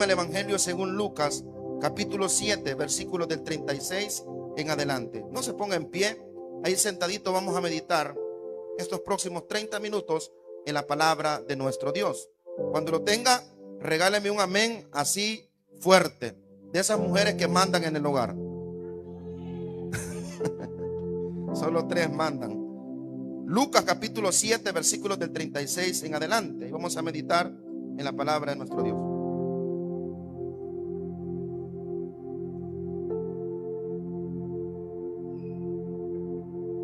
El Evangelio según Lucas, capítulo 7, versículos del 36 en adelante. No se ponga en pie, ahí sentadito vamos a meditar estos próximos 30 minutos en la palabra de nuestro Dios. Cuando lo tenga, regáleme un amén así fuerte, de esas mujeres que mandan en el hogar. Solo 3 mandan. Lucas capítulo 7, versículos del 36 en adelante. Y vamos a meditar en la palabra de nuestro Dios.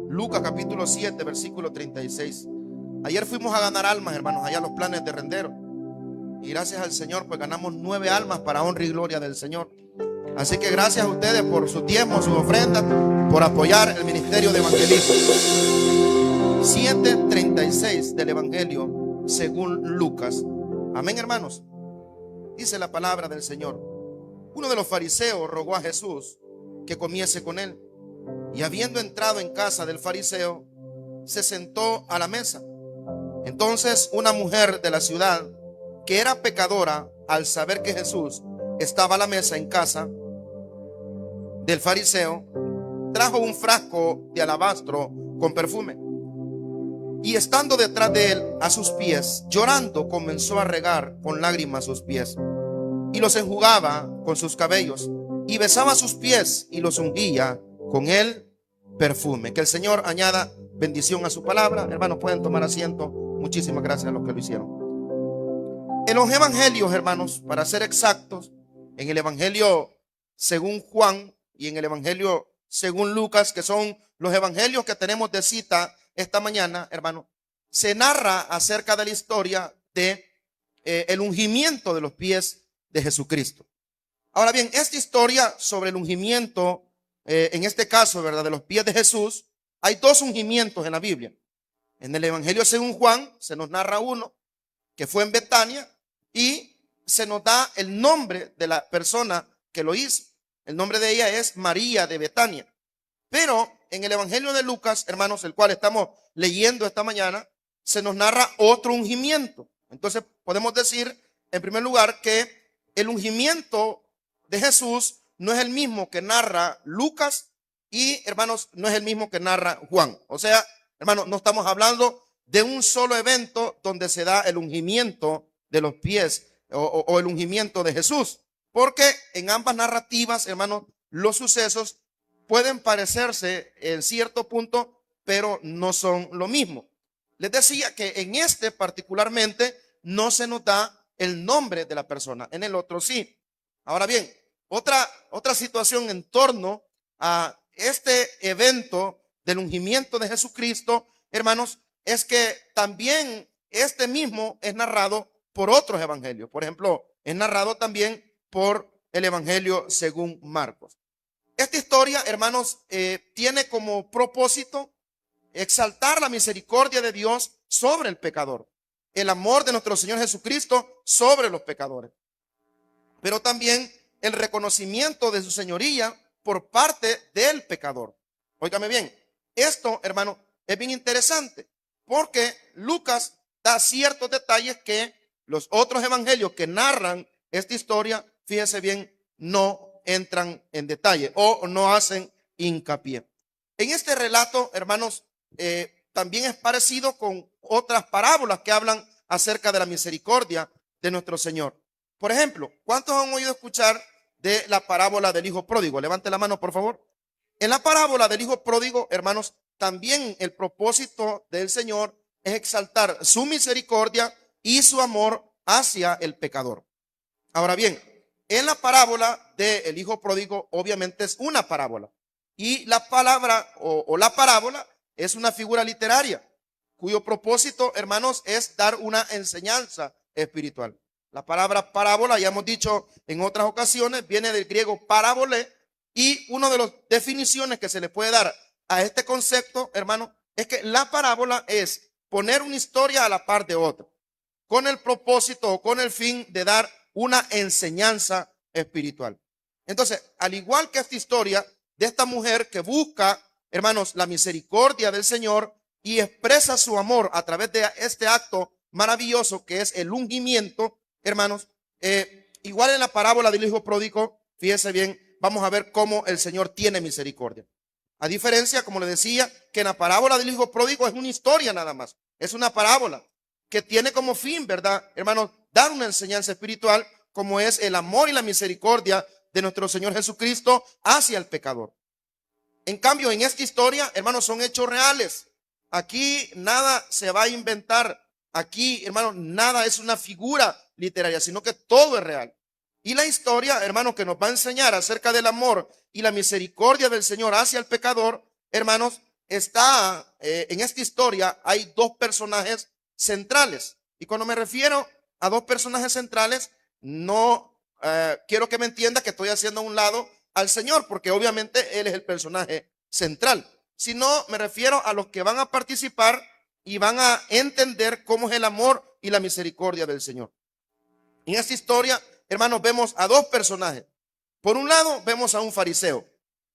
Lucas capítulo 7, versículo 36. Ayer fuimos a ganar almas, hermanos, allá los planes de Rendero. Y gracias al Señor, pues ganamos 9 almas para honra y gloria del Señor. Así que gracias a ustedes por su tiempo, su ofrenda, por apoyar el ministerio de evangelismo. 7:36 del Evangelio según Lucas. Amén, hermanos. Dice la palabra del Señor. Uno de los fariseos rogó a Jesús que comiese con él. Y habiendo entrado en casa del fariseo, se sentó a la mesa. Entonces una mujer de la ciudad, que era pecadora, al saber que Jesús estaba a la mesa en casa del fariseo, trajo un frasco de alabastro con perfume. Y estando detrás de él a sus pies, llorando, comenzó a regar con lágrimas sus pies. Y los enjugaba con sus cabellos, y besaba sus pies, y los ungía con el perfume. Que el Señor añada bendición a su palabra. Hermanos, pueden tomar asiento. Muchísimas gracias a los que lo hicieron. En los evangelios, hermanos, para ser exactos, en el evangelio según Juan y en el evangelio según Lucas, que son los evangelios que tenemos de cita esta mañana, hermanos, se narra acerca de la historia de el ungimiento de los pies de Jesucristo. Ahora bien, esta historia sobre el ungimiento, en este caso, ¿verdad?, de los pies de Jesús, hay 2 ungimientos en la Biblia. En el evangelio según Juan se nos narra uno que fue en Betania y se nos da el nombre de la persona que lo hizo. El nombre de ella es María de Betania. Pero en el evangelio de Lucas, hermanos, el cual estamos leyendo esta mañana, se nos narra otro ungimiento. Entonces podemos decir, en primer lugar, que el ungimiento de Jesús no es el mismo que narra Lucas y, hermanos, no es el mismo que narra Juan. O sea, hermanos, no estamos hablando de un solo evento donde se da el ungimiento de los pies o el ungimiento de Jesús. Porque en ambas narrativas, hermanos, los sucesos pueden parecerse en cierto punto, pero no son lo mismo. Les decía que en este particularmente no se nos da el nombre de la persona, en el otro sí. Ahora bien, otra situación en torno a este evento del ungimiento de Jesucristo, hermanos, es que también este mismo es narrado por otros evangelios. Por ejemplo, es narrado también por el evangelio según Marcos. Esta historia, hermanos, tiene como propósito exaltar la misericordia de Dios sobre el pecador, el amor de nuestro Señor Jesucristo sobre los pecadores, pero también el reconocimiento de su señoría por parte del pecador. Óigame bien, esto, hermano, es bien interesante porque Lucas da ciertos detalles que los otros evangelios que narran esta historia, fíjese bien, no entran en detalle o no hacen hincapié. En este relato, hermanos, también es parecido con otras parábolas que hablan acerca de la misericordia de nuestro Señor. Por ejemplo, ¿cuántos han oído escuchar de la parábola del hijo pródigo? Levante la mano, por favor. En la parábola del hijo pródigo, hermanos, también el propósito del Señor es exaltar su misericordia y su amor hacia el pecador. Ahora bien, en la parábola del hijo pródigo, obviamente es una parábola. Y la palabra o la parábola es una figura literaria cuyo propósito, hermanos, es dar una enseñanza espiritual. La palabra parábola, ya hemos dicho en otras ocasiones, viene del griego parábole, y una de las definiciones que se le puede dar a este concepto, hermano, es que la parábola es poner una historia a la par de otra, con el propósito o con el fin de dar una enseñanza espiritual. Entonces, al igual que esta historia de esta mujer que busca, hermanos, la misericordia del Señor y expresa su amor a través de este acto maravilloso que es el ungimiento, hermanos, igual en la parábola del hijo pródigo, fíjese bien, vamos a ver cómo el Señor tiene misericordia. A diferencia, como le decía, que en la parábola del hijo pródigo es una historia nada más. Es una parábola que tiene como fin, ¿verdad, hermanos? Dar una enseñanza espiritual como es el amor y la misericordia de nuestro Señor Jesucristo hacia el pecador. En cambio, en esta historia, hermanos, son hechos reales. Aquí nada se va a inventar. Aquí, hermanos, nada es una figura literaria, sino que todo es real. Y la historia, hermanos, que nos va a enseñar acerca del amor y la misericordia del Señor hacia el pecador, hermanos, está en esta historia hay dos personajes centrales. Y cuando me refiero a dos personajes centrales, no quiero que me entienda que estoy haciendo a un lado al Señor, porque obviamente Él es el personaje central, sino me refiero a los que van a participar y van a entender cómo es el amor y la misericordia del Señor. En esta historia, hermanos, vemos a dos personajes. Por un lado, vemos a un fariseo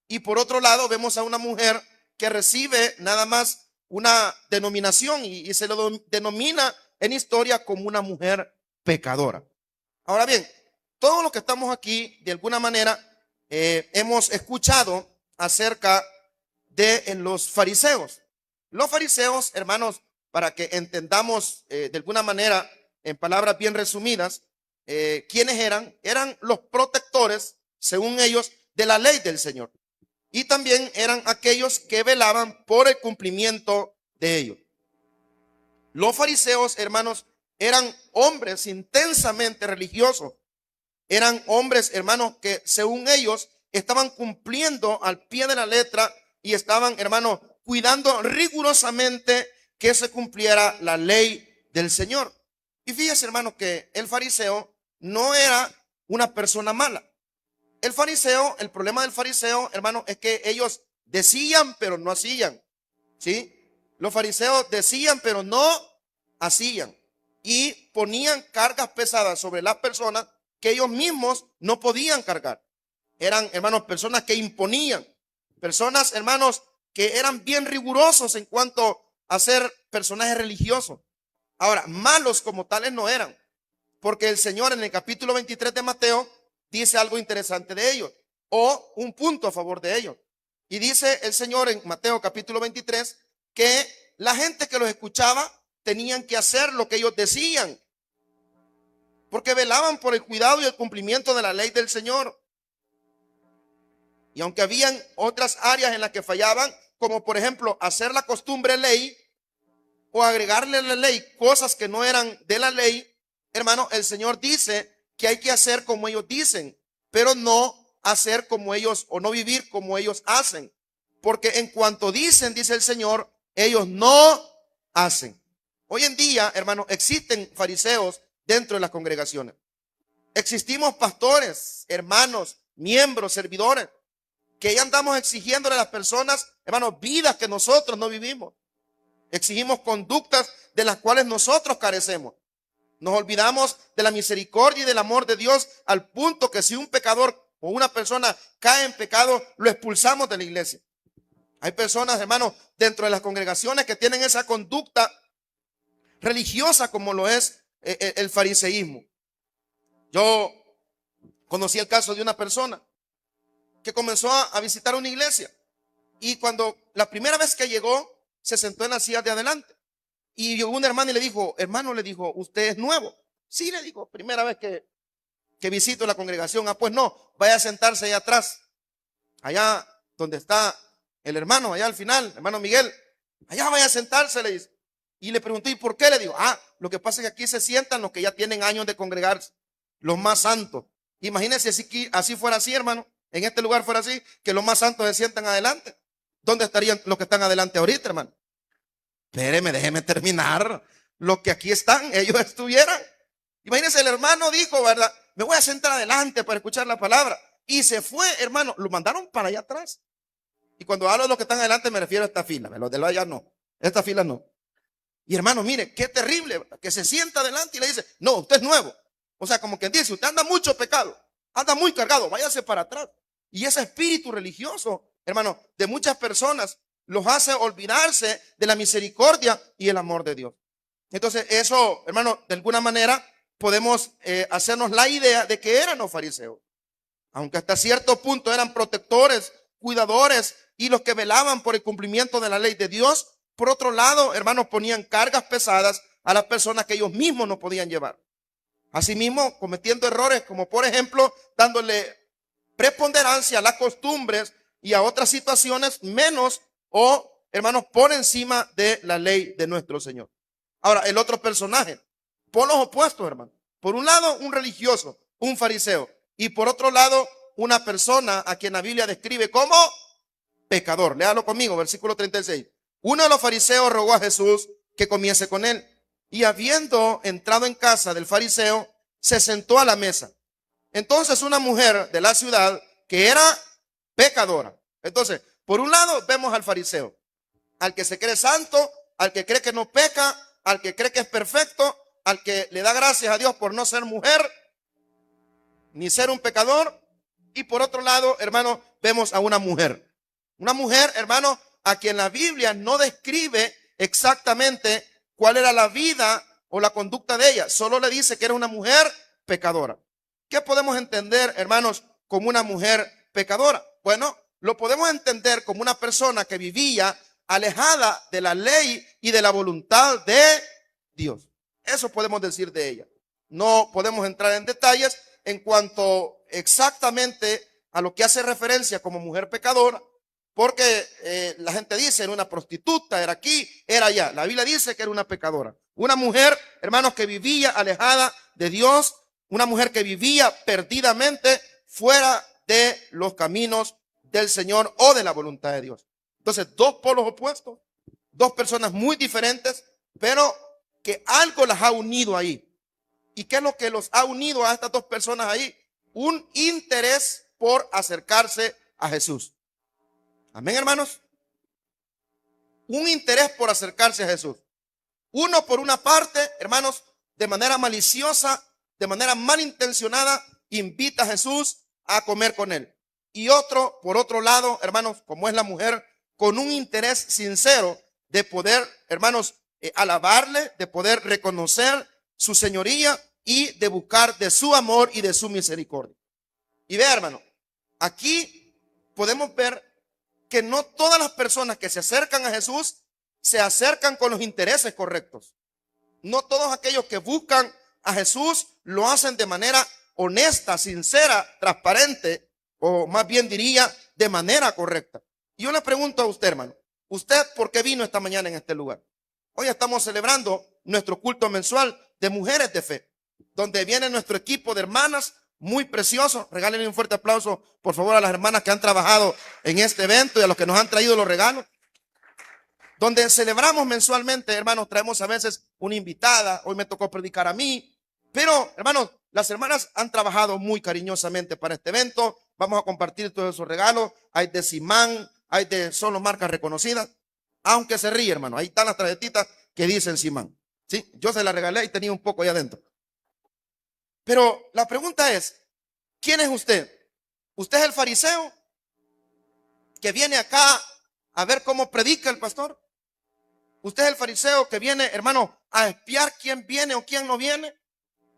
y por otro lado, vemos a una mujer que recibe nada más una denominación y se lo denomina en historia como una mujer pecadora. Ahora bien, todos los que estamos aquí, de alguna manera, hemos escuchado acerca de los fariseos. Los fariseos, hermanos, para que entendamos de alguna manera, en palabras bien resumidas, ¿quiénes eran? Eran los protectores, según ellos, de la ley del Señor. Y también eran aquellos que velaban por el cumplimiento de ellos. Los fariseos, hermanos, eran hombres intensamente religiosos. Eran hombres, hermanos, que según ellos estaban cumpliendo al pie de la letra y estaban, hermanos, cuidando rigurosamente que se cumpliera la ley del Señor. Y fíjese, hermanos, que el fariseo no era una persona mala. El fariseo, el problema del fariseo, hermanos, es que ellos decían, pero no hacían. ¿Sí? Los fariseos decían, pero no hacían. Y ponían cargas pesadas sobre las personas que ellos mismos no podían cargar. Eran, hermanos, personas que imponían. Personas, hermanos, que eran bien rigurosos en cuanto a ser personajes religiosos. Ahora, malos como tales no eran. Porque el Señor en el capítulo 23 de Mateo dice algo interesante de ellos. O un punto a favor de ellos. Y dice el Señor en Mateo capítulo 23 que la gente que los escuchaba tenían que hacer lo que ellos decían. Porque velaban por el cuidado y el cumplimiento de la ley del Señor. Y aunque habían otras áreas en las que fallaban, como por ejemplo hacer la costumbre ley o agregarle a la ley cosas que no eran de la ley, hermano, el Señor dice que hay que hacer como ellos dicen, pero no hacer como ellos o no vivir como ellos hacen. Porque en cuanto dicen, dice el Señor, ellos no hacen. Hoy en día, hermano, existen fariseos dentro de las congregaciones. Existimos pastores, hermanos, miembros, servidores, que ya andamos exigiéndole a las personas, hermanos, vidas que nosotros no vivimos. Exigimos conductas de las cuales nosotros carecemos. Nos olvidamos de la misericordia y del amor de Dios al punto que si un pecador o una persona cae en pecado, lo expulsamos de la iglesia. Hay personas, hermanos, dentro de las congregaciones que tienen esa conducta religiosa como lo es el fariseísmo. Yo conocí el caso de una persona que comenzó a visitar una iglesia y cuando la primera vez que llegó se sentó en la silla de adelante y llegó un hermano y le dijo, hermano, le dijo, ¿usted es nuevo? Sí, le dijo, primera vez que visito la congregación. Ah, pues no, vaya a sentarse allá atrás, allá donde está el hermano, allá al final, hermano Miguel, allá vaya a sentarse, le dice. Y le pregunté, ¿y por qué? Le digo, lo que pasa es que aquí se sientan los que ya tienen años de congregarse, los más santos. Imagínense si así fuera así, hermano, en este lugar fuera así, que los más santos se sientan adelante. ¿Dónde estarían los que están adelante ahorita, hermano? Espéreme, déjeme terminar. Los que aquí están, ellos estuvieran. Imagínense, el hermano dijo, ¿verdad? Me voy a sentar adelante para escuchar la palabra. Y se fue, hermano, lo mandaron para allá atrás. Y cuando hablo de los que están adelante me refiero a esta fila, los de allá no, esta fila no. Y hermano, mire, qué terrible, ¿verdad? Que se sienta adelante y le dice, no, usted es nuevo. O sea, como quien dice, usted anda mucho pecado, anda muy cargado, váyase para atrás. Y ese espíritu religioso, hermano, de muchas personas los hace olvidarse de la misericordia y el amor de Dios. Entonces eso, hermano, de alguna manera podemos hacernos la idea de que eran los fariseos. Aunque hasta cierto punto eran protectores, cuidadores y los que velaban por el cumplimiento de la ley de Dios, por otro lado, hermanos, ponían cargas pesadas a las personas que ellos mismos no podían llevar. Asimismo, cometiendo errores como por ejemplo, dándole preponderancia a las costumbres y a otras situaciones menos o, hermanos, por encima de la ley de nuestro Señor. Ahora, el otro personaje, polos opuestos, hermano. Por un lado, un religioso, un fariseo. Y por otro lado, una persona a quien la Biblia describe como pecador. Léalo conmigo, versículo 36. Uno de los fariseos rogó a Jesús que comiese con él. Y habiendo entrado en casa del fariseo, se sentó a la mesa. Entonces una mujer de la ciudad que era pecadora. Entonces, por un lado vemos al fariseo, al que se cree santo, al que cree que no peca, al que cree que es perfecto, al que le da gracias a Dios por no ser mujer, ni ser un pecador. Y por otro lado, hermano, vemos a una mujer, hermano, a quien la Biblia no describe exactamente cuál era la vida o la conducta de ella. Solo le dice que era una mujer pecadora. ¿Qué podemos entender, hermanos, como una mujer pecadora? Bueno, lo podemos entender como una persona que vivía alejada de la ley y de la voluntad de Dios. Eso podemos decir de ella. No podemos entrar en detalles en cuanto exactamente a lo que hace referencia como mujer pecadora, porque la gente dice era una prostituta, era aquí, era allá. La Biblia dice que era una pecadora, una mujer, hermanos, que vivía alejada de Dios, una mujer que vivía perdidamente fuera de los caminos del Señor o de la voluntad de Dios. Entonces, dos polos opuestos, dos personas muy diferentes, pero que algo las ha unido ahí. ¿Y qué es lo que los ha unido a estas dos personas ahí? Un interés por acercarse a Jesús. Amén, hermanos. Un interés por acercarse a Jesús. Uno, por una parte, hermanos, de manera maliciosa, de manera malintencionada, invita a Jesús a comer con él. Y otro, por otro lado, hermanos, como es la mujer, con un interés sincero de poder, hermanos, alabarle, de poder reconocer su señoría y de buscar de su amor y de su misericordia. Y vea, hermano, aquí podemos ver que no todas las personas que se acercan a Jesús se acercan con los intereses correctos. No todos aquellos que buscan a Jesús lo hacen de manera honesta, sincera, transparente, o más bien diría de manera correcta. Y yo le pregunto a usted, hermano, ¿usted por qué vino esta mañana en este lugar? Hoy estamos celebrando nuestro culto mensual de mujeres de fe, donde viene nuestro equipo de hermanas muy precioso. Regálenle un fuerte aplauso, por favor, a las hermanas que han trabajado en este evento y a los que nos han traído los regalos. Donde celebramos mensualmente, hermanos, traemos a veces una invitada. Hoy me tocó predicar a mí. Pero, hermanos, las hermanas han trabajado muy cariñosamente para este evento. Vamos a compartir todos esos regalos. Hay de Simán, hay de solo marcas reconocidas. Aunque se ríe, hermano. Ahí están las tarjetitas que dicen Simán. Sí, yo se las regalé y tenía un poco ahí adentro. Pero la pregunta es, ¿quién es usted? ¿Usted es el fariseo que viene acá a ver cómo predica el pastor? ¿Usted es el fariseo que viene, hermano, a espiar quién viene o quién no viene?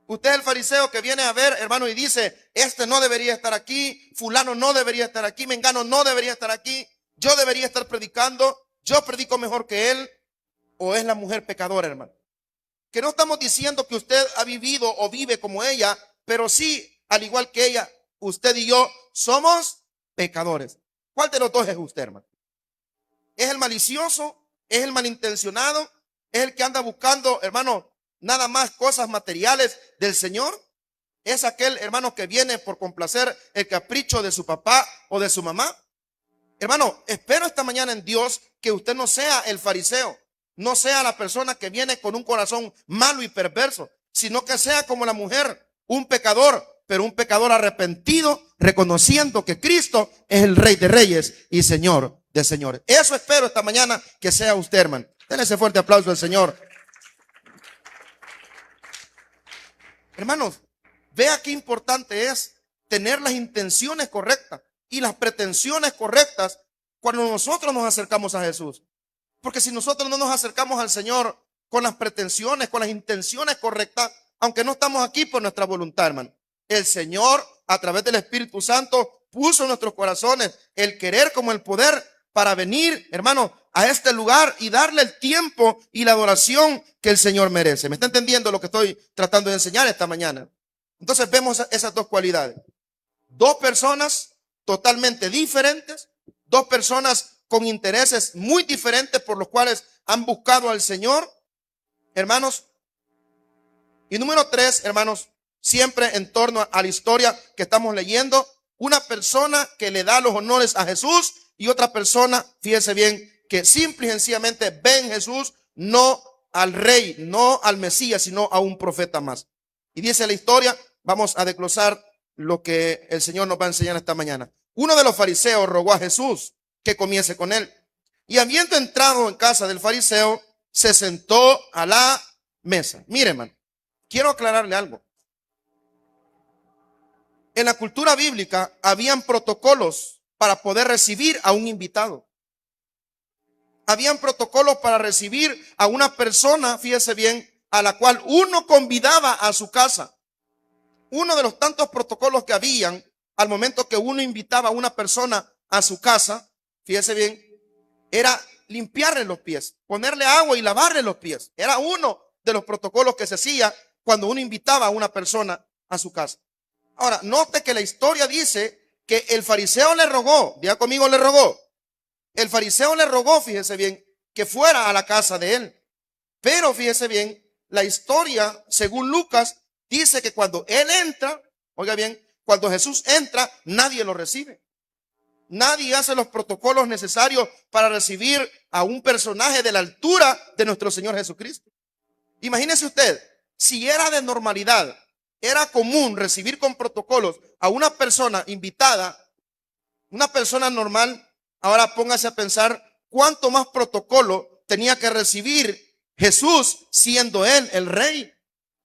¿Usted es el fariseo que viene a ver, hermano, y dice, este no debería estar aquí, fulano no debería estar aquí, mengano no debería estar aquí, yo debería estar predicando, yo predico mejor que él? ¿O es la mujer pecadora, hermano? Que no estamos diciendo que usted ha vivido o vive como ella, pero sí, al igual que ella, usted y yo somos pecadores. ¿Cuál de los dos es usted, hermano? ¿Es el malicioso? ¿Es el malintencionado? ¿Es el que anda buscando, hermano, nada más cosas materiales del Señor? ¿Es aquel, hermano, que viene por complacer el capricho de su papá o de su mamá? Hermano, espero esta mañana en Dios que usted no sea el fariseo, no sea la persona que viene con un corazón malo y perverso, sino que sea como la mujer, un pecador, pero un pecador arrepentido, reconociendo que Cristo es el Rey de Reyes y Señor de señores. Eso espero esta mañana que sea usted, hermano. Denle ese fuerte aplauso al Señor. Hermanos, vea qué importante es tener las intenciones correctas y las pretensiones correctas cuando nosotros nos acercamos a Jesús. Porque si nosotros no nos acercamos al Señor con las pretensiones, con las intenciones correctas, aunque no estamos aquí por nuestra voluntad, hermano. El Señor, a través del Espíritu Santo, puso en nuestros corazones el querer como el poder para venir, hermano, a este lugar y darle el tiempo y la adoración que el Señor merece. ¿Me está entendiendo lo que estoy tratando de enseñar esta mañana? Entonces vemos esas dos cualidades. Dos personas totalmente diferentes, dos personas con intereses muy diferentes por los cuales han buscado al Señor, hermanos. Y número 3, hermanos, siempre en torno a la historia que estamos leyendo, una persona que le da los honores a Jesús y otra persona, fíjese bien, que simple y sencillamente ve en Jesús no al rey, no al Mesías, sino a un profeta más. Y dice la historia, vamos a desglosar lo que el Señor nos va a enseñar esta mañana. Uno de los fariseos rogó a Jesús que comiese con él. Y habiendo entrado en casa del fariseo, se sentó a la mesa. Mire, hermano, quiero aclararle algo. En la cultura bíblica habían protocolos para poder recibir a un invitado. Habían protocolos para recibir a una persona, fíjese bien, a la cual uno convidaba a su casa. Uno de los tantos protocolos que habían al momento que uno invitaba a una persona a su casa, fíjese bien, era limpiarle los pies, ponerle agua y lavarle los pies. Era uno de los protocolos que se hacía cuando uno invitaba a una persona a su casa. Ahora, note que la historia dice que el fariseo le rogó, diga conmigo, le rogó. El fariseo le rogó, fíjese bien, que fuera a la casa de él. Pero fíjese bien, la historia, según Lucas, dice que cuando él entra, oiga bien, cuando Jesús entra, nadie lo recibe. Nadie hace los protocolos necesarios para recibir a un personaje de la altura de nuestro Señor Jesucristo. Imagínese usted, si era de normalidad, era común recibir con protocolos a una persona invitada, una persona normal, ahora póngase a pensar cuánto más protocolo tenía que recibir Jesús siendo él el rey.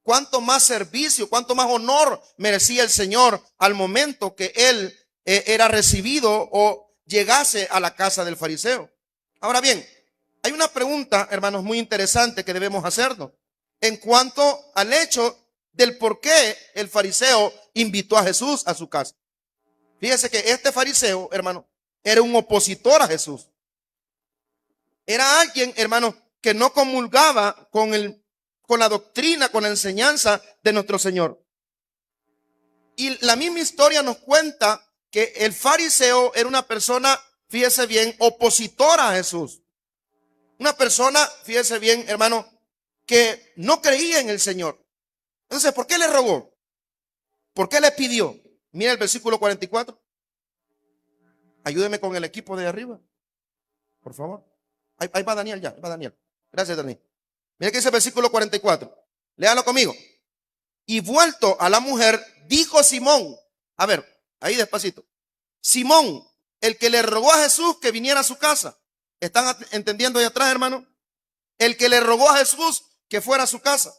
Cuánto más servicio, cuánto más honor merecía el Señor al momento que él era recibido o llegase a la casa del fariseo. Ahora bien, hay una pregunta, hermanos, muy interesante que debemos hacernos en cuanto al hecho del por qué el fariseo invitó a Jesús a su casa. Fíjese que este fariseo, hermano, era un opositor a Jesús. Era alguien, hermano, que no comulgaba con la doctrina, con la enseñanza de nuestro Señor. Y la misma historia nos cuenta que el fariseo era una persona, fíjese bien, opositora a Jesús. Una persona, fíjese bien, hermano, que no creía en el Señor. Entonces, ¿por qué le rogó? ¿Por qué le pidió? Mira el versículo 44. Ayúdeme con el equipo de arriba, por favor. Ahí va Daniel ya, ahí va Daniel. Gracias, Daniel. Mira que dice el versículo 44. Léalo conmigo. Y vuelto a la mujer, dijo Simón. A ver, ahí despacito. Simón, el que le rogó a Jesús que viniera a su casa. ¿Están entendiendo ahí atrás, hermano? El que le rogó a Jesús que fuera a su casa.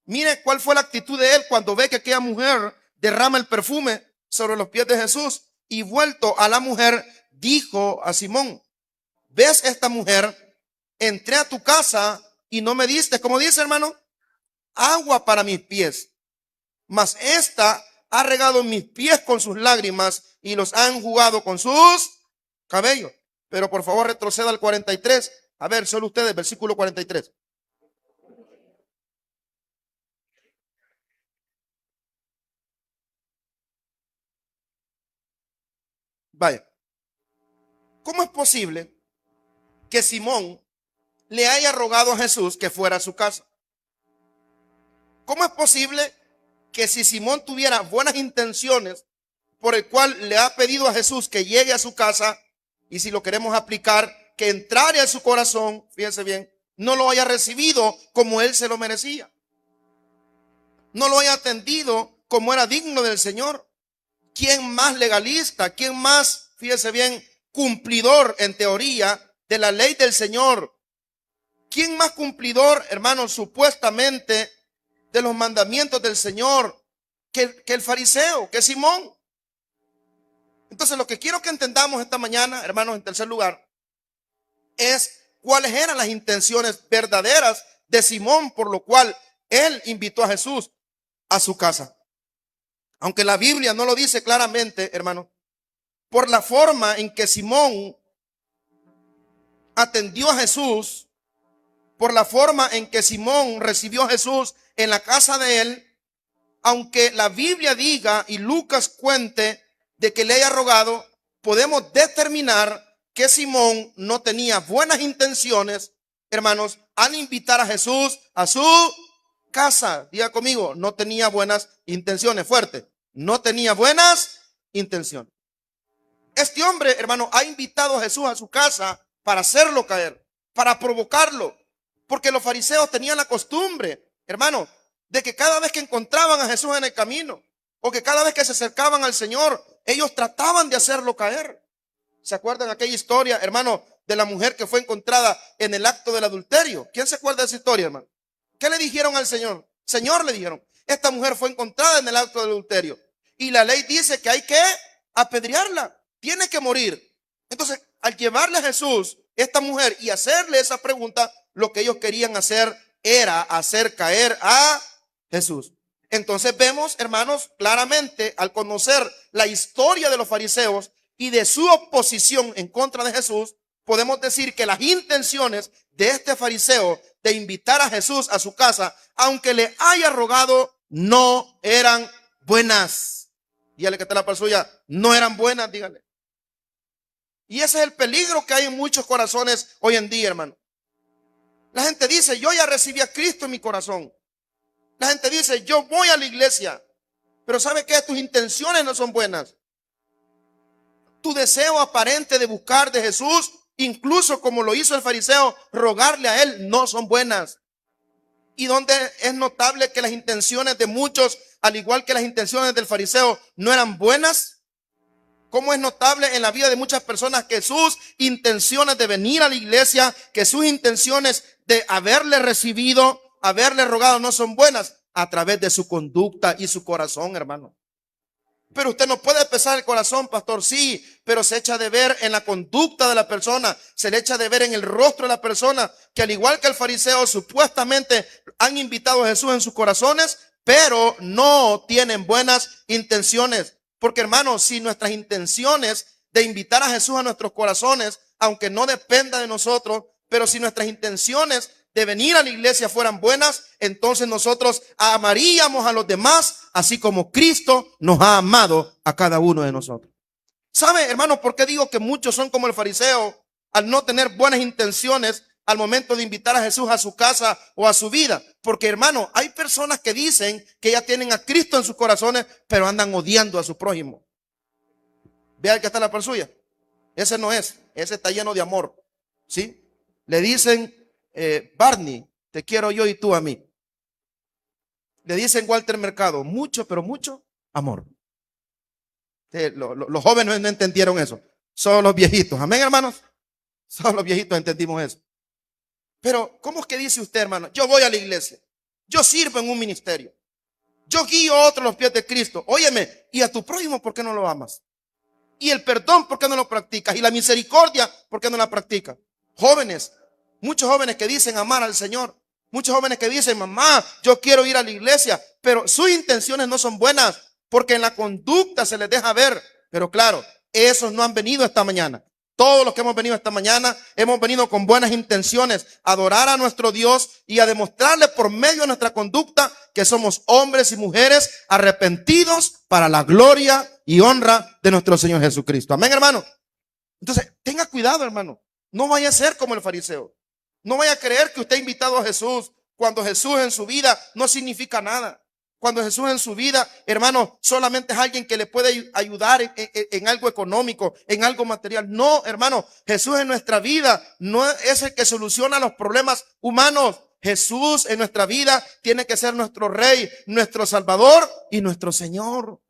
Mire cuál fue la actitud de él cuando ve que aquella mujer derrama el perfume sobre los pies de Jesús. Y vuelto a la mujer, dijo a Simón: ¿ves esta mujer? Entré a tu casa y no me diste, como dice, hermano, agua para mis pies, mas esta ha regado mis pies con sus lágrimas y los ha enjugado con sus cabellos. Pero por favor retroceda al 43. A ver, solo ustedes, versículo 43. Vaya, ¿cómo es posible que Simón le haya rogado a Jesús que fuera a su casa? ¿Cómo es posible que si Simón tuviera buenas intenciones por el cual le ha pedido a Jesús que llegue a su casa, y si lo queremos aplicar, que entrara a su corazón, fíjense bien, no lo haya recibido como él se lo merecía? No lo haya atendido como era digno del Señor. ¿Quién más legalista? ¿Quién más, fíjese bien, cumplidor en teoría de la ley del Señor? ¿Quién más cumplidor, hermanos, supuestamente de los mandamientos del Señor que el fariseo, que Simón? Entonces, lo que quiero que entendamos esta mañana, hermanos, en tercer lugar, es cuáles eran las intenciones verdaderas de Simón, por lo cual él invitó a Jesús. a su casa. Aunque la Biblia no lo dice claramente, hermano, por la forma en que Simón atendió a Jesús, por la forma en que Simón recibió a Jesús en la casa de él, aunque la Biblia diga y Lucas cuente de que le haya rogado, podemos determinar que Simón no tenía buenas intenciones, hermanos, al invitar a Jesús a su casa. Diga conmigo, no tenía buenas intenciones. Fuerte, no tenía buenas intenciones. Este hombre, hermano, ha invitado a Jesús a su casa para hacerlo caer, para provocarlo, porque los fariseos tenían la costumbre, hermano, de que cada vez que encontraban a Jesús en el camino, o que cada vez que se acercaban al Señor, ellos trataban de hacerlo caer. ¿Se acuerdan aquella historia, hermano, de la mujer que fue encontrada en el acto del adulterio? ¿Quién se acuerda de esa historia, hermano? ¿Qué le dijeron al Señor? Señor, le dijeron, esta mujer fue encontrada en el acto del adulterio, y la ley dice que hay que apedrearla, tiene que morir. Entonces, al llevarle a Jesús esta mujer y hacerle esa pregunta, lo que ellos querían hacer era hacer caer a Jesús. Entonces vemos, hermanos, claramente al conocer la historia de los fariseos y de su oposición en contra de Jesús, podemos decir que las intenciones de este fariseo de invitar a Jesús a su casa, aunque le haya rogado, no eran buenas. Dígale que está la par suya, no eran buenas, dígale. Y ese es el peligro que hay en muchos corazones hoy en día, hermano. La gente dice, yo ya recibí a Cristo en mi corazón. La gente dice, yo voy a la iglesia. Pero ¿sabe qué? Tus intenciones no son buenas. Tu deseo aparente de buscar de Jesús, incluso como lo hizo el fariseo, rogarle a él, no son buenas. Y donde es notable que las intenciones de muchos, al igual que las intenciones del fariseo, no eran buenas. Cómo es notable en la vida de muchas personas que sus intenciones de venir a la iglesia, que sus intenciones de haberle recibido, haberle rogado no son buenas a través de su conducta y su corazón, hermano. Pero usted no puede pesar el corazón, pastor, sí, pero se echa de ver en la conducta de la persona, se le echa de ver en el rostro de la persona, que al igual que el fariseo supuestamente han invitado a Jesús en sus corazones, pero no tienen buenas intenciones. Porque, hermanos, si nuestras intenciones de invitar a Jesús a nuestros corazones, aunque no dependa de nosotros, pero si nuestras intenciones de venir a la iglesia fueran buenas, entonces nosotros amaríamos a los demás, así como Cristo nos ha amado a cada uno de nosotros. ¿Sabe, hermano, por qué digo que muchos son como el fariseo al no tener buenas intenciones al momento de invitar a Jesús a su casa o a su vida? Porque, hermano, hay personas que dicen que ya tienen a Cristo en sus corazones, pero andan odiando a su prójimo. Vea el que está en la par suya. Ese no es, ese está lleno de amor. ¿Sí? Le dicen, Barney, te quiero yo y tú a mí. Le dicen Walter Mercado, mucho, pero mucho amor. Los jóvenes no entendieron eso. Solo los viejitos. Amén, hermanos. Solo los viejitos entendimos eso. Pero, ¿cómo es que dice usted, hermano? Yo voy a la iglesia. Yo sirvo en un ministerio. Yo guío a otros los pies de Cristo. Óyeme, ¿y a tu prójimo por qué no lo amas? ¿Y el perdón por qué no lo practicas? ¿Y la misericordia por qué no la practicas? Jóvenes, muchos jóvenes que dicen amar al Señor. Muchos jóvenes que dicen, mamá, yo quiero ir a la iglesia. Pero sus intenciones no son buenas, porque en la conducta se les deja ver. Pero claro, esos no han venido esta mañana. Todos los que hemos venido esta mañana hemos venido con buenas intenciones a adorar a nuestro Dios y a demostrarle por medio de nuestra conducta que somos hombres y mujeres arrepentidos para la gloria y honra de nuestro Señor Jesucristo. Amén, hermano. Entonces, tenga cuidado, hermano. No vaya a ser como el fariseo. No vaya a creer que usted ha invitado a Jesús cuando Jesús en su vida no significa nada. Cuando Jesús en su vida, hermano, solamente es alguien que le puede ayudar en algo económico, en algo material. No, hermano, Jesús en nuestra vida no es el que soluciona los problemas humanos. Jesús en nuestra vida tiene que ser nuestro Rey, nuestro Salvador y nuestro Señor.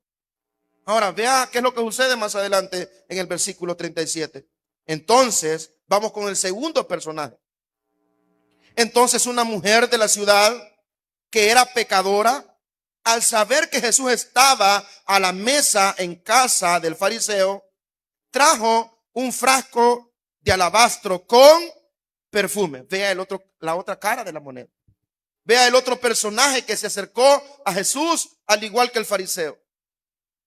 Ahora, vea qué es lo que sucede más adelante en el versículo 37. Entonces, vamos con el segundo personaje. Entonces, una mujer de la ciudad que era pecadora, al saber que Jesús estaba a la mesa en casa del fariseo, trajo un frasco de alabastro con perfume. Vea la otra cara de la moneda. Vea el otro personaje que se acercó a Jesús al igual que el fariseo.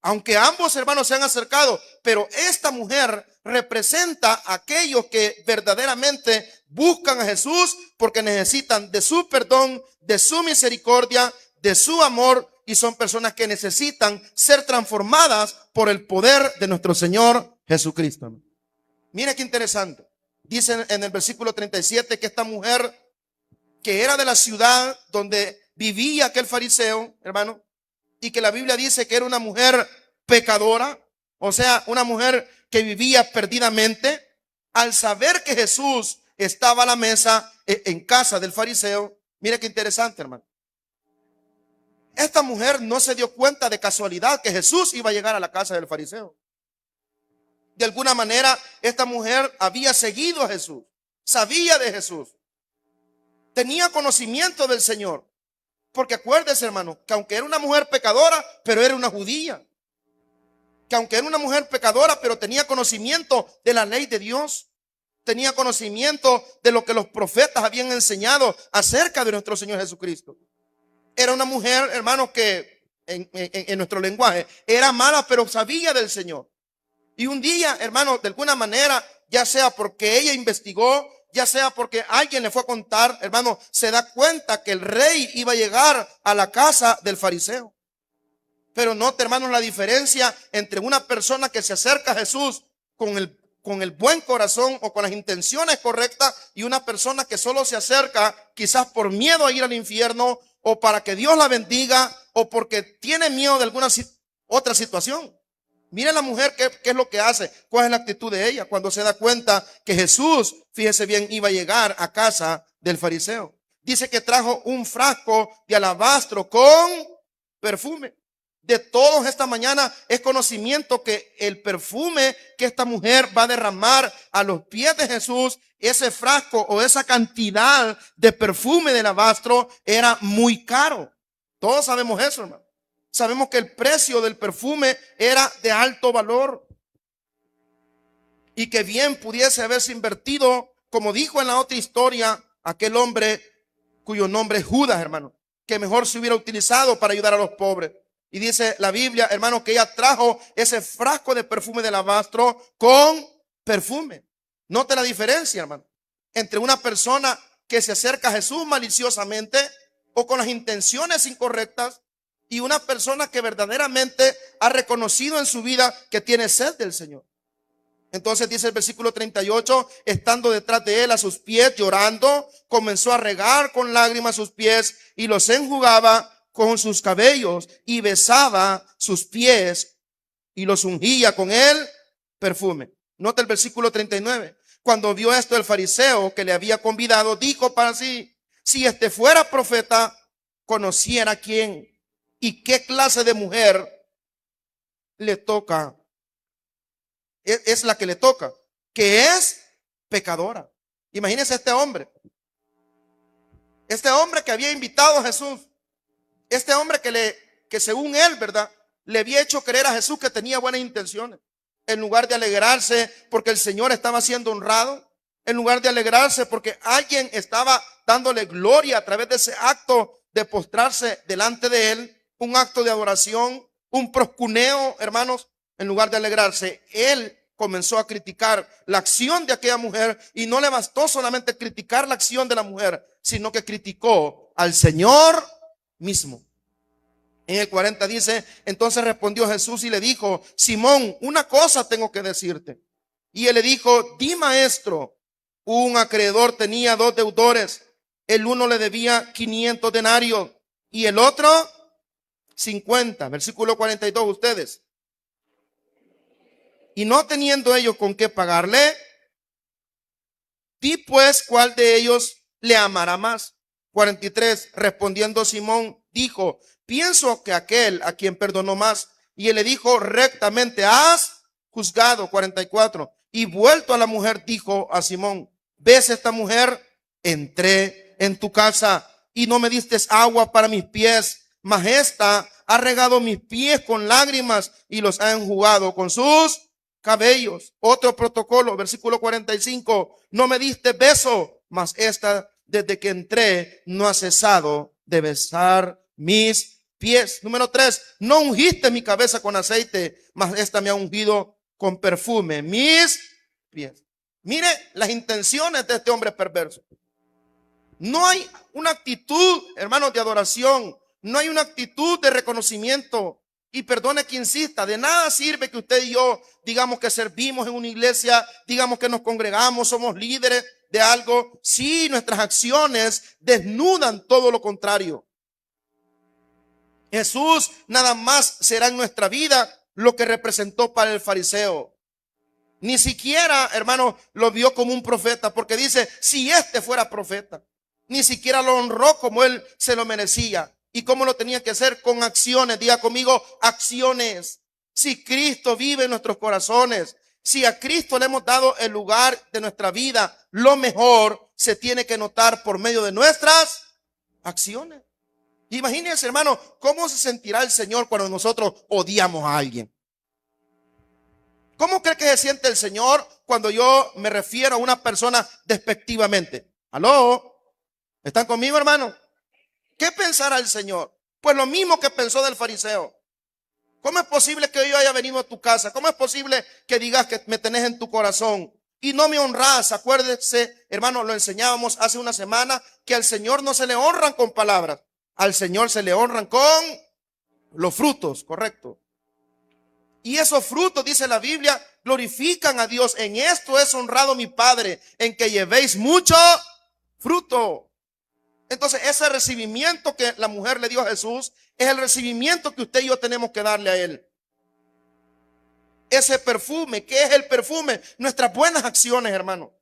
Aunque ambos hermanos se han acercado, pero esta mujer representa a aquellos que verdaderamente buscan a Jesús porque necesitan de su perdón, de su misericordia, de su amor, y son personas que necesitan ser transformadas por el poder de nuestro Señor Jesucristo. Mira qué interesante. Dice en el versículo 37 que esta mujer, que era de la ciudad donde vivía aquel fariseo, hermano, y que la Biblia dice que era una mujer pecadora, o sea, una mujer que vivía perdidamente, al saber que Jesús estaba a la mesa en casa del fariseo. Mira qué interesante, hermano. Esta mujer no se dio cuenta de casualidad que Jesús iba a llegar a la casa del fariseo. De alguna manera, esta mujer había seguido a Jesús, sabía de Jesús, tenía conocimiento del Señor. Porque acuérdese, hermano, que aunque era una mujer pecadora, pero era una judía. Que aunque era una mujer pecadora, pero tenía conocimiento de la ley de Dios. Tenía conocimiento de lo que los profetas habían enseñado acerca de nuestro Señor Jesucristo. Era una mujer, hermano, que en nuestro lenguaje era mala, pero sabía del Señor. Y un día, hermano, de alguna manera, ya sea porque ella investigó, ya sea porque alguien le fue a contar, hermano, se da cuenta que el rey iba a llegar a la casa del fariseo. Pero note, hermano, la diferencia entre una persona que se acerca a Jesús con el buen corazón o con las intenciones correctas, y una persona que solo se acerca quizás por miedo a ir al infierno, o para que Dios la bendiga, o porque tiene miedo de alguna otra situación. Mire la mujer qué es lo que hace, cuál es la actitud de ella cuando se da cuenta que Jesús, fíjese bien, iba a llegar a casa del fariseo. Dice que trajo un frasco de alabastro con perfume. De todos esta mañana es conocimiento que el perfume que esta mujer va a derramar a los pies de Jesús, ese frasco o esa cantidad de perfume de alabastro era muy caro. Todos sabemos eso, hermano. Sabemos que el precio del perfume era de alto valor y que bien pudiese haberse invertido, como dijo en la otra historia aquel hombre cuyo nombre es Judas, hermano, que mejor se hubiera utilizado para ayudar a los pobres. Y dice la Biblia, hermano, que ella trajo ese frasco de perfume de alabastro con perfume. Note la diferencia, hermano, entre una persona que se acerca a Jesús maliciosamente o con las intenciones incorrectas, y una persona que verdaderamente ha reconocido en su vida que tiene sed del Señor. Entonces dice el versículo 38, estando detrás de él a sus pies llorando, comenzó a regar con lágrimas sus pies y los enjugaba con sus cabellos y besaba sus pies y los ungía con el perfume. Nota el versículo 39. Cuando vio esto el fariseo que le había convidado, dijo para sí, si este fuera profeta, conociera quién y qué clase de mujer le toca. Es la que le toca, que es pecadora. Imagínense este hombre que había invitado a Jesús, este hombre que según él, ¿verdad?, le había hecho creer a Jesús que tenía buenas intenciones. En lugar de alegrarse porque el Señor estaba siendo honrado, en lugar de alegrarse porque alguien estaba dándole gloria a través de ese acto de postrarse delante de él, un acto de adoración, un proscuneo, hermanos, en lugar de alegrarse, él comenzó a criticar la acción de aquella mujer, y no le bastó solamente criticar la acción de la mujer, sino que criticó al Señor mismo. En el 40 dice, entonces respondió Jesús y le dijo, Simón, una cosa tengo que decirte. Y él le dijo, di, maestro. Un acreedor tenía 2 deudores. El uno le debía 500 denarios y el otro 50. Versículo 42, ustedes. Y no teniendo ellos con qué pagarle, di pues cuál de ellos le amará más. 43, respondiendo Simón, dijo, pienso que aquel a quien perdonó más. Y él le dijo, rectamente has juzgado. 44, y vuelto a la mujer, dijo a Simón, ¿ves esta mujer? Entré en tu casa y no me diste agua para mis pies, mas esta ha regado mis pies con lágrimas y los ha enjugado con sus cabellos. Otro protocolo, versículo 45, no me diste beso, mas esta desde que entré, no ha cesado de besar mis pies. Número 3, no ungiste mi cabeza con aceite, mas esta me ha ungido con perfume mis pies. Mire las intenciones de este hombre perverso. No hay una actitud, hermanos, de adoración. No hay una actitud de reconocimiento. Y perdone que insista, de nada sirve que usted y yo digamos que servimos en una iglesia, digamos que nos congregamos, somos líderes de algo, si nuestras acciones desnudan todo lo contrario. Jesús nada más será en nuestra vida lo que representó para el fariseo. Ni siquiera, hermano, lo vio como un profeta, porque dice, si este fuera profeta, ni siquiera lo honró como él se lo merecía. ¿Y cómo lo tenía que hacer? Con acciones. Diga conmigo, acciones. Si Cristo vive en nuestros corazones, si a Cristo le hemos dado el lugar de nuestra vida, lo mejor se tiene que notar por medio de nuestras acciones. Imagínense, hermano, cómo se sentirá el Señor cuando nosotros odiamos a alguien. ¿Cómo cree que se siente el Señor cuando yo me refiero a una persona despectivamente? ¿Aló? ¿Están conmigo, hermano? ¿Qué pensará el Señor? Pues lo mismo que pensó del fariseo. ¿Cómo es posible que yo haya venido a tu casa? ¿Cómo es posible que digas que me tenés en tu corazón y no me honras? Acuérdese, hermano, lo enseñábamos hace una semana, que al Señor no se le honran con palabras, al Señor se le honran con los frutos, correcto. Y esos frutos, dice la Biblia, glorifican a Dios. En esto es honrado mi Padre, en que llevéis mucho fruto. Entonces ese recibimiento que la mujer le dio a Jesús es el recibimiento que usted y yo tenemos que darle a él. Ese perfume, ¿qué es el perfume? Nuestras buenas acciones, hermano.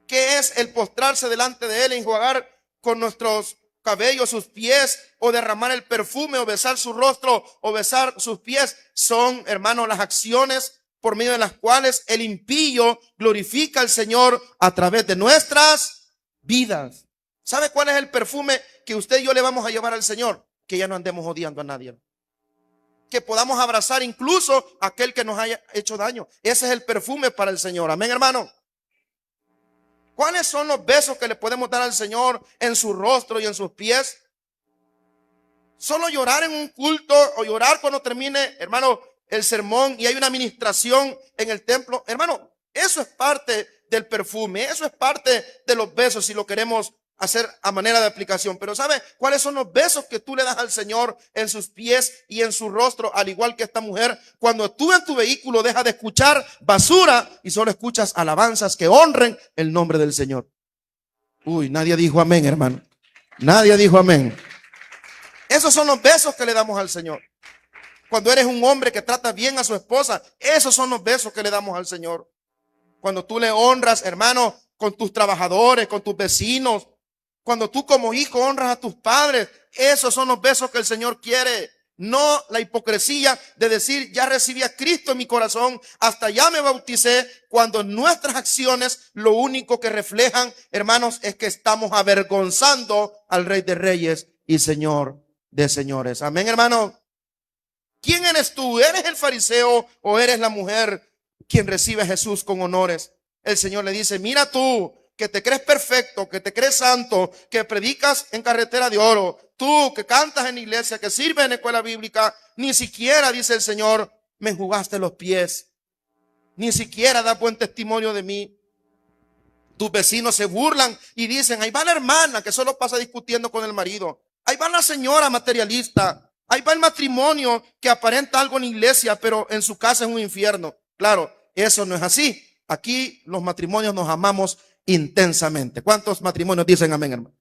¿Qué es el postrarse delante de él, enjuagar con nuestros cabellos sus pies, o derramar el perfume, o besar su rostro, o besar sus pies? Son, hermano, las acciones por medio de las cuales el impío glorifica al Señor a través de nuestras vidas. ¿Sabe cuál es el perfume que usted y yo le vamos a llevar al Señor? Que ya no andemos odiando a nadie, que podamos abrazar incluso a aquel que nos haya hecho daño. Ese es el perfume para el Señor. Amén, hermano. ¿Cuáles son los besos que le podemos dar al Señor en su rostro y en sus pies? Solo llorar en un culto, o llorar cuando termine, hermano, el sermón y hay una administración en el templo. Hermano, eso es parte del perfume, eso es parte de los besos, si lo queremos hacer a manera de aplicación. Pero ¿sabe cuáles son los besos que tú le das al Señor en sus pies y en su rostro? Al igual que esta mujer, cuando tú en tu vehículo dejas de escuchar basura y solo escuchas alabanzas que honren el nombre del Señor. Uy, nadie dijo amén, hermano. Nadie dijo amén. Esos son los besos que le damos al Señor. Cuando eres un hombre que trata bien a su esposa, esos son los besos que le damos al Señor. Cuando tú le honras, hermano, con tus trabajadores, con tus vecinos, cuando tú como hijo honras a tus padres, esos son los besos que el Señor quiere. No la hipocresía de decir, ya recibí a Cristo en mi corazón, hasta ya me bauticé, cuando nuestras acciones lo único que reflejan, hermanos, es que estamos avergonzando al Rey de Reyes y Señor de señores. Amén, hermano. ¿Quién eres tú? ¿Eres el fariseo o eres la mujer quien recibe a Jesús con honores? El Señor le dice, mira tú, que te crees perfecto, que te crees santo, que predicas en carretera de oro, tú que cantas en iglesia, que sirves en escuela bíblica, ni siquiera, dice el Señor, me enjugaste los pies, ni siquiera das buen testimonio de mí. Tus vecinos se burlan y dicen, ahí va la hermana que solo pasa discutiendo con el marido, ahí va la señora materialista, ahí va el matrimonio que aparenta algo en iglesia, pero en su casa es un infierno. Claro, eso no es así. Aquí los matrimonios nos amamos intensamente. ¿Cuántos matrimonios dicen amén, hermano?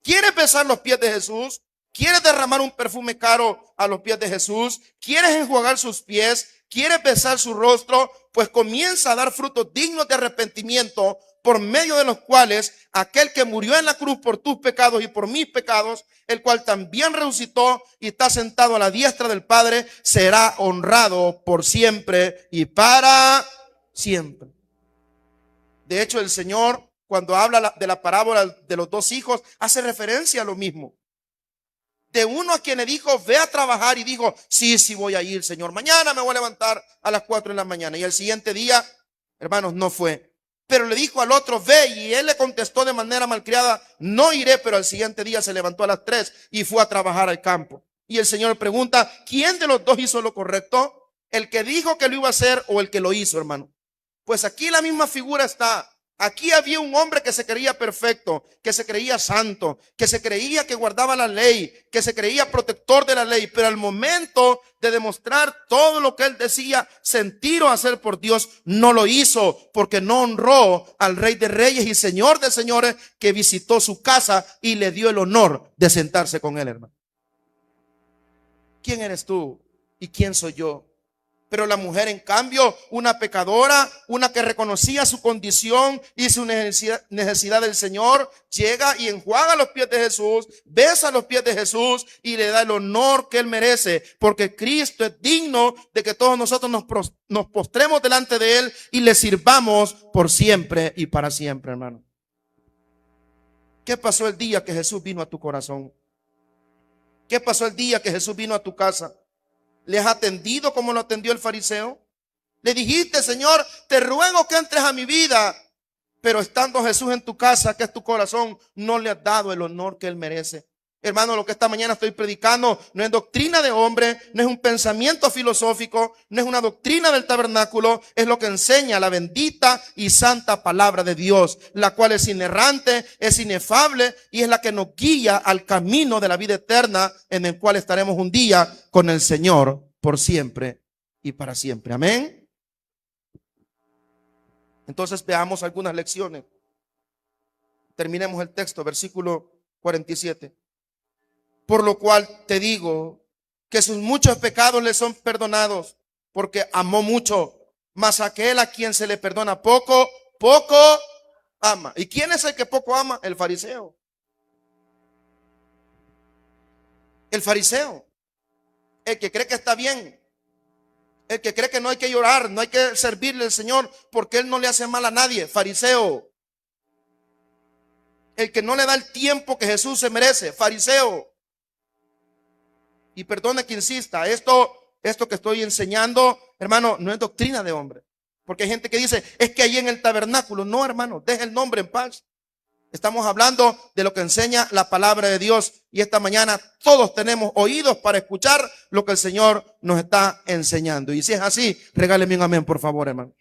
¿Quieres besar los pies de Jesús? ¿Quieres derramar un perfume caro a los pies de Jesús? ¿Quieres enjuagar sus pies? ¿Quieres besar su rostro? Pues comienza a dar frutos dignos de arrepentimiento, por medio de los cuales aquel que murió en la cruz por tus pecados y por mis pecados, el cual también resucitó y está sentado a la diestra del Padre, será honrado por siempre y para siempre. De hecho, el Señor, cuando habla de la parábola de los dos hijos, hace referencia a lo mismo. De uno a quien le dijo, ve a trabajar, y dijo, sí, voy a ir, Señor. Mañana me voy a levantar a las 4 de la mañana. Y el siguiente día, hermanos, no fue. Pero le dijo al otro, ve. Y él le contestó de manera malcriada, no iré. Pero al siguiente día se levantó a las 3 y fue a trabajar al campo. Y el Señor pregunta, ¿quién de los dos hizo lo correcto? ¿El que dijo que lo iba a hacer o el que lo hizo, hermano? Pues aquí la misma figura está. Aquí había un hombre que se creía perfecto, que se creía santo, que se creía que guardaba la ley, que se creía protector de la ley, pero al momento de demostrar todo lo que él decía sentir o hacer por Dios, no lo hizo, porque no honró al Rey de Reyes y Señor de Señores, que visitó su casa y le dio el honor de sentarse con él, hermano. ¿Quién eres tú y quién soy yo? Pero la mujer, en cambio, una pecadora, una que reconocía su condición y su necesidad del Señor, llega y enjuaga los pies de Jesús, besa los pies de Jesús y le da el honor que él merece, porque Cristo es digno de que todos nosotros nos postremos delante de él y le sirvamos por siempre y para siempre, hermano. ¿Qué pasó el día que Jesús vino a tu corazón? ¿Qué pasó el día que Jesús vino a tu casa? ¿Le has atendido como lo atendió el fariseo? Le dijiste, Señor, te ruego que entres a mi vida. Pero estando Jesús en tu casa, que es tu corazón, no le has dado el honor que él merece. Hermano, lo que esta mañana estoy predicando no es doctrina de hombre, no es un pensamiento filosófico, no es una doctrina del tabernáculo, es lo que enseña la bendita y santa palabra de Dios, la cual es inerrante, es inefable y es la que nos guía al camino de la vida eterna, en el cual estaremos un día con el Señor por siempre y para siempre. Amén. Entonces veamos algunas lecciones. Terminemos el texto, versículo 47. Por lo cual te digo que sus muchos pecados le son perdonados, porque amó mucho. Mas aquel a quien se le perdona poco, poco ama. ¿Y quién es el que poco ama? El fariseo. El fariseo. El que cree que está bien. El que cree que no hay que llorar, no hay que servirle al Señor porque él no le hace mal a nadie. Fariseo. El que no le da el tiempo que Jesús se merece. Fariseo. Y perdone que insista, esto que estoy enseñando, hermano, no es doctrina de hombre. Porque hay gente que dice, es que ahí en el tabernáculo. No, hermano, deja el nombre en paz. Estamos hablando de lo que enseña la palabra de Dios. Y esta mañana todos tenemos oídos para escuchar lo que el Señor nos está enseñando. Y si es así, regáleme un amén, por favor, hermano.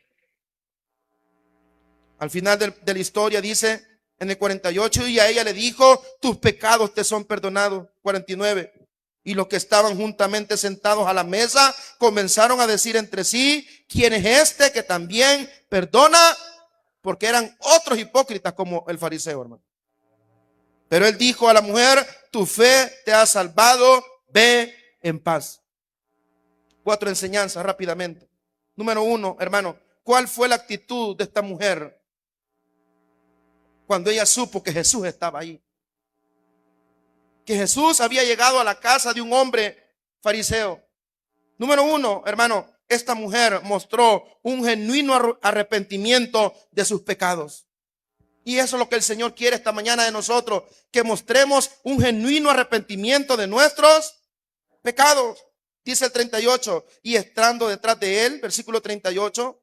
Al final de la historia dice, en el 48, y a ella le dijo, tus pecados te son perdonados. 49. Y los que estaban juntamente sentados a la mesa comenzaron a decir entre sí, ¿quién es este que también perdona? Porque eran otros hipócritas como el fariseo, hermano. Pero él dijo a la mujer, tu fe te ha salvado, ve en paz. 4 enseñanzas rápidamente. Número 1, hermano, ¿cuál fue la actitud de esta mujer cuando ella supo que Jesús estaba ahí? Que Jesús había llegado a la casa de un hombre fariseo. Número 1, hermano, esta mujer mostró un genuino arrepentimiento de sus pecados. Y eso es lo que el Señor quiere esta mañana de nosotros, que mostremos un genuino arrepentimiento de nuestros pecados. Dice el 38, y estando detrás de él, versículo 38,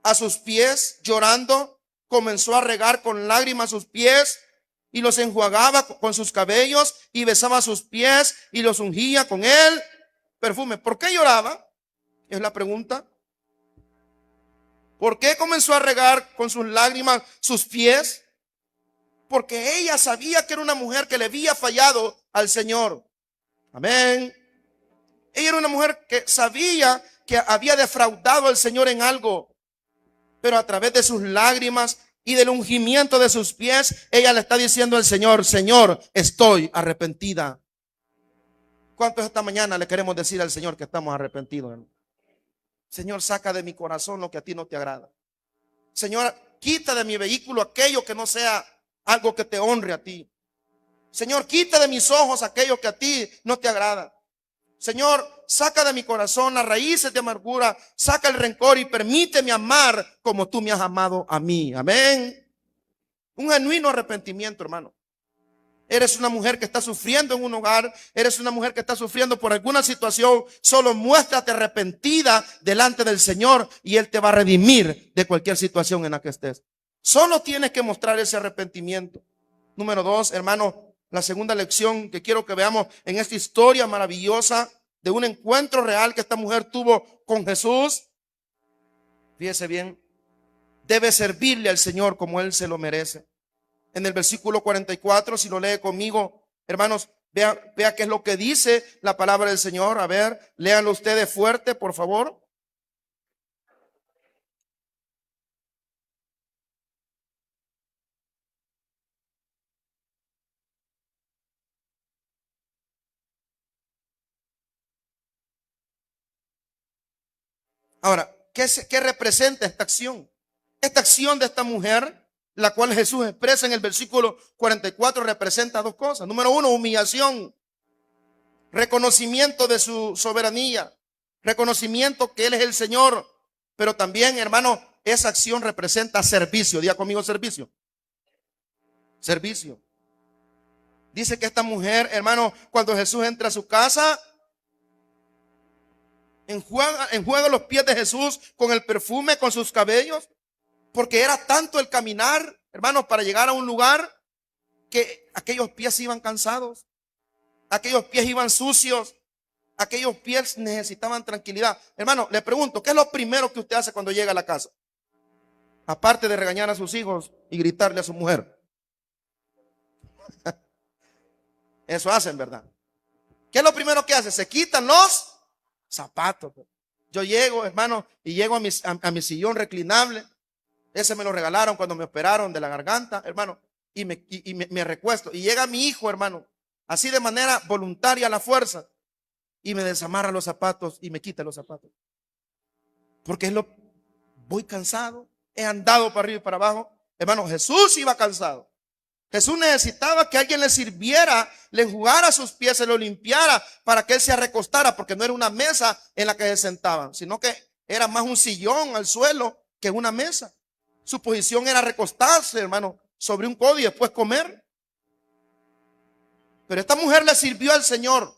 a sus pies, llorando, comenzó a regar con lágrimas sus pies y los enjuagaba con sus cabellos y besaba sus pies y los ungía con el perfume. ¿Por qué lloraba? Es la pregunta. ¿Por qué comenzó a regar con sus lágrimas sus pies? Porque ella sabía que era una mujer que le había fallado al Señor. Amén. Ella era una mujer que sabía que había defraudado al Señor en algo, pero a través de sus lágrimas y del ungimiento de sus pies, ella le está diciendo al Señor, Señor, estoy arrepentida. ¿Cuántos esta mañana le queremos decir al Señor que estamos arrepentidos? Señor, saca de mi corazón lo que a ti no te agrada. Señor, quita de mi vehículo aquello que no sea algo que te honre a ti. Señor, quita de mis ojos aquello que a ti no te agrada. Señor, saca de mi corazón las raíces de amargura, saca el rencor y permíteme amar como tú me has amado a mí. Amén. Un genuino arrepentimiento, hermano. Eres una mujer que está sufriendo en un hogar, eres una mujer que está sufriendo por alguna situación, solo muéstrate arrepentida delante del Señor y Él te va a redimir de cualquier situación en la que estés. Solo tienes que mostrar ese arrepentimiento. Número 2, hermano, la segunda lección que quiero que veamos en esta historia maravillosa de un encuentro real que esta mujer tuvo con Jesús. Fíjese bien, debe servirle al Señor como Él se lo merece. En el versículo 44, si lo lee conmigo, hermanos, vea qué es lo que dice la palabra del Señor. A ver, léanlo ustedes fuerte, por favor. Ahora, ¿qué representa esta acción? Esta acción de esta mujer, la cual Jesús expresa en el versículo 44, representa dos cosas. Número 1, humillación, reconocimiento de su soberanía, reconocimiento que Él es el Señor. Pero también, hermano, esa acción representa servicio. Diga conmigo, servicio. Servicio. Dice que esta mujer, hermano, cuando Jesús entra a su casa, enjuaga los pies de Jesús con el perfume, con sus cabellos, porque era tanto el caminar, hermanos, para llegar a un lugar que aquellos pies iban cansados, aquellos pies iban sucios, aquellos pies necesitaban tranquilidad. Hermano, le pregunto, ¿qué es lo primero que usted hace cuando llega a la casa? Aparte de regañar a sus hijos y gritarle a su mujer. Eso hacen, ¿verdad? ¿Qué es lo primero que hace? Se quitan los zapatos. Yo llego, hermano, y llego a mi sillón reclinable. Ese me lo regalaron cuando me operaron de la garganta, hermano, y me recuesto. Y llega mi hijo, hermano, así de manera voluntaria, a la fuerza, y me desamarra los zapatos y me quita los zapatos. Porque voy cansado, he andado para arriba y para abajo. Hermano, Jesús iba cansado. Jesús necesitaba que alguien le sirviera, le enjugara sus pies, se lo limpiara para que él se recostara, porque no era una mesa en la que se sentaban, sino que era más un sillón al suelo que una mesa. Su posición era recostarse, hermano, sobre un codo y después comer. Pero esta mujer le sirvió al Señor.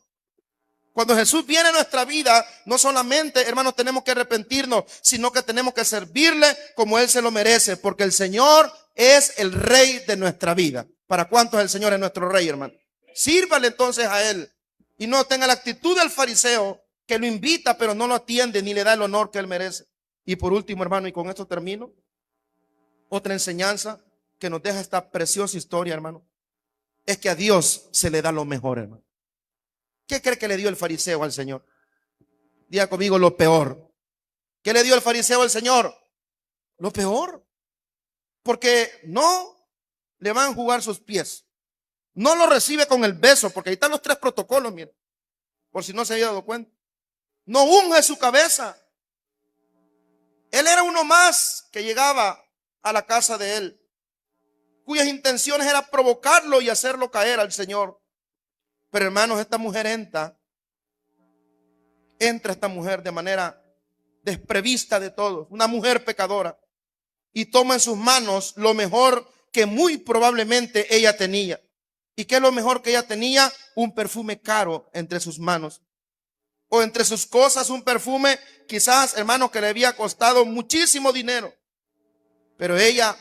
Cuando Jesús viene a nuestra vida, no solamente, hermanos, tenemos que arrepentirnos, sino que tenemos que servirle como Él se lo merece, porque el Señor es el Rey de nuestra vida. ¿Para cuántos el Señor es nuestro Rey, hermano? Sírvale entonces a Él y no tenga la actitud del fariseo que lo invita, pero no lo atiende ni le da el honor que Él merece. Y por último, hermano, y con esto termino, otra enseñanza que nos deja esta preciosa historia, hermano, es que a Dios se le da lo mejor, hermano. ¿Qué cree que le dio el fariseo al Señor? Diga conmigo lo peor. ¿Qué le dio el fariseo al Señor? Lo peor. Porque no le van a enjugar sus pies. No lo recibe con el beso, porque ahí están los 3 protocolos, miren, por si no se había dado cuenta. No unge su cabeza. Él era uno más que llegaba a la casa de él, cuyas intenciones era provocarlo y hacerlo caer al Señor. Pero hermanos, esta mujer entra esta mujer de manera desprevista de todo, una mujer pecadora, y toma en sus manos lo mejor que muy probablemente ella tenía. ¿Y qué es lo mejor que ella tenía? Un perfume caro entre sus manos, o entre sus cosas, un perfume quizás, hermanos, que le había costado muchísimo dinero. Pero ella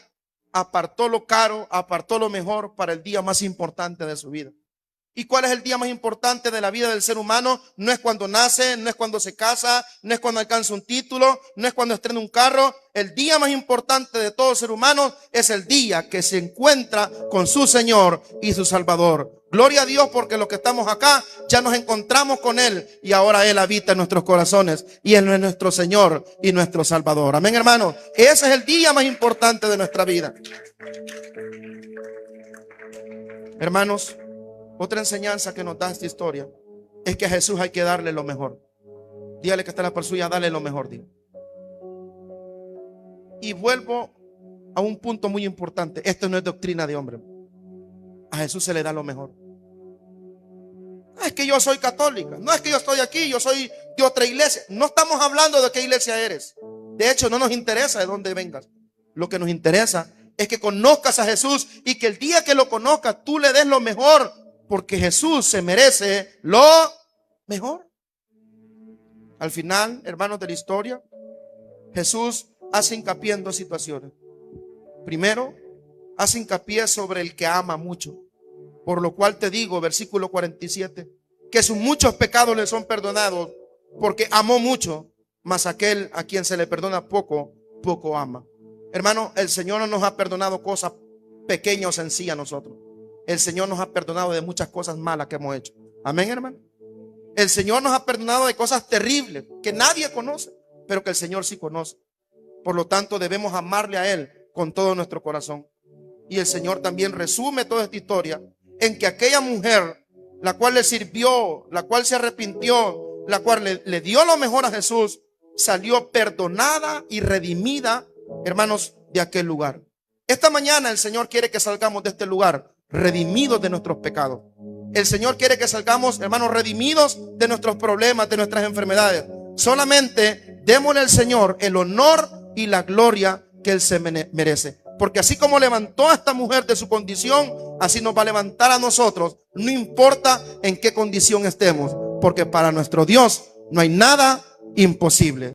apartó lo caro, apartó lo mejor para el día más importante de su vida. ¿Y cuál es el día más importante de la vida del ser humano? No es cuando nace, no es cuando se casa, no es cuando alcanza un título, no es cuando estrena un carro. El día más importante de todo ser humano es el día que se encuentra con su Señor y su Salvador. Gloria a Dios, porque los que estamos acá ya nos encontramos con Él y ahora Él habita en nuestros corazones y Él es nuestro Señor y nuestro Salvador. Amén, hermano. Ese es el día más importante de nuestra vida. Hermanos, otra enseñanza que nos da esta historia es que a Jesús hay que darle lo mejor. Dígale que está la persona, dale lo mejor. Dígale. Y vuelvo a un punto muy importante. Esto no es doctrina de hombre. A Jesús se le da lo mejor. No es que yo soy católica, no es que yo estoy aquí, yo soy de otra iglesia. No estamos hablando de qué iglesia eres. De hecho, no nos interesa de dónde vengas. Lo que nos interesa es que conozcas a Jesús y que el día que lo conozcas tú le des lo mejor, porque Jesús se merece lo mejor. Al final, hermanos de la historia, Jesús hace hincapié en 2 situaciones. Primero, hace hincapié sobre el que ama mucho. Por lo cual te digo, versículo 47, que sus muchos pecados le son perdonados, porque amó mucho, mas aquel a quien se le perdona poco, poco ama. Hermano, el Señor no nos ha perdonado cosas pequeñas o sencillas a nosotros. El Señor nos ha perdonado de muchas cosas malas que hemos hecho. Amén, hermano. El Señor nos ha perdonado de cosas terribles que nadie conoce, pero que el Señor sí conoce. Por lo tanto, debemos amarle a Él con todo nuestro corazón. Y el Señor también resume toda esta historia en que aquella mujer, la cual le sirvió, la cual se arrepintió, la cual le dio lo mejor a Jesús, salió perdonada y redimida, hermanos, de aquel lugar. Esta mañana el Señor quiere que salgamos de este lugar redimidos de nuestros pecados. El Señor quiere que salgamos, hermanos, redimidos de nuestros problemas, de nuestras enfermedades. Solamente démosle al Señor el honor y la gloria que Él se merece. Porque así como levantó a esta mujer de su condición, así nos va a levantar a nosotros, no importa en qué condición estemos, porque para nuestro Dios no hay nada imposible.